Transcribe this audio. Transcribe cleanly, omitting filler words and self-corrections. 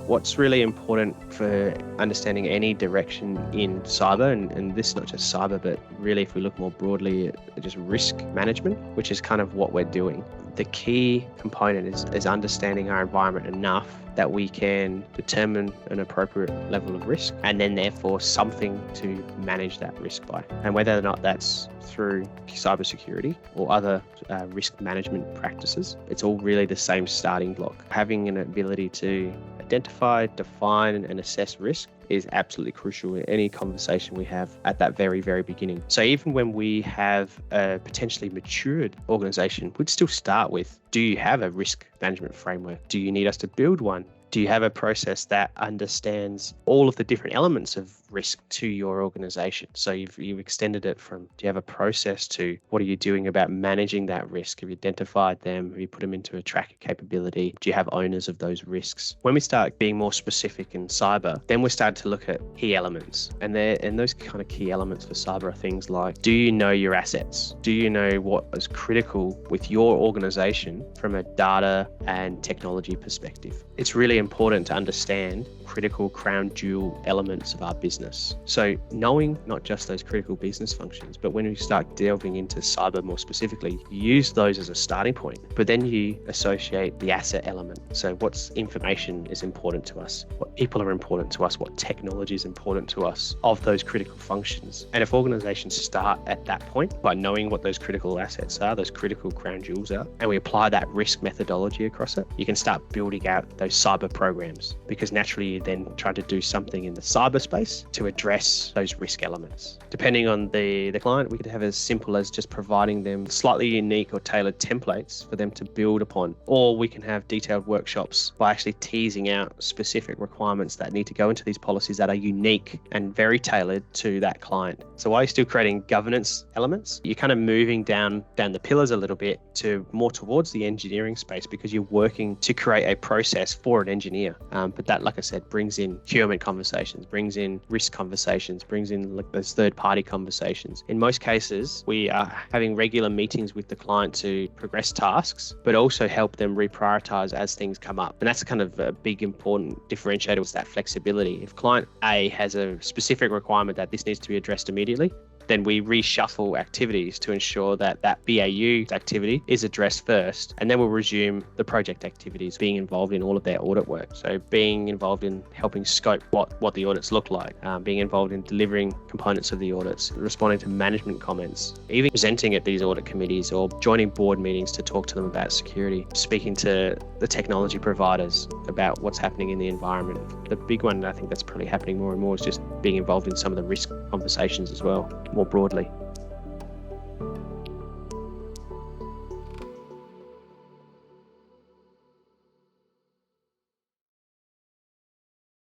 What's really important for understanding any direction in cyber, and this is not just cyber, but really if we look more broadly at just risk management, which is kind of what we're doing. The key component is understanding our environment enough that we can determine an appropriate level of risk and then therefore something to manage that risk by. And whether or not that's through cybersecurity or other risk management practices, it's all really the same starting block. Having an ability to identify, define and assess risk is absolutely crucial in any conversation we have at that very, very beginning. So even when we have a potentially matured organization, we'd still start with, do you have a risk management framework? Do you need us to build one? Do you have a process that understands all of the different elements of risk to your organization? So you've extended it from, do you have a process, to what are you doing about managing that risk? Have you identified them? Have you put them into a tracker capability? Do you have owners of those risks? When we start being more specific in cyber, then we start to look at key elements. And those kind of key elements for cyber are things like, do you know your assets? Do you know what is critical with your organization from a data and technology perspective? It's really important to understand critical crown jewel elements of our business. So knowing not just those critical business functions, but when we start delving into cyber more specifically, you use those as a starting point, but then you associate the asset element. So what's information is important to us, what people are important to us, what technology is important to us of those critical functions. And if organizations start at that point by knowing what those critical assets are, those critical crown jewels are, and we apply that risk methodology across it, you can start building out those cyber programs, because naturally you then try to do something in the cyberspace to address those risk elements. Depending on the client, we could have as simple as just providing them slightly unique or tailored templates for them to build upon, or we can have detailed workshops by actually teasing out specific requirements that need to go into these policies that are unique and very tailored to that client. So while you're still creating governance elements, you're kind of moving down the pillars a little bit to more towards the engineering space, because you're working to create a process for an engineer. But that, like I said, brings in procurement conversations, brings in risk conversations, brings in like those third-party conversations. In most cases, we are having regular meetings with the client to progress tasks, but also help them reprioritize as things come up. And that's kind of a big important differentiator, with that flexibility. If client A has a specific requirement that this needs to be addressed immediately, then we reshuffle activities to ensure that that BAU activity is addressed first, and then we'll resume the project activities, being involved in all of their audit work. So being involved in helping scope what the audits look like, being involved in delivering components of the audits, responding to management comments, even presenting at these audit committees or joining board meetings to talk to them about security, speaking to the technology providers about what's happening in the environment. The big one, I think that's probably happening more and more, is just being involved in some of the risk conversations as well, more broadly.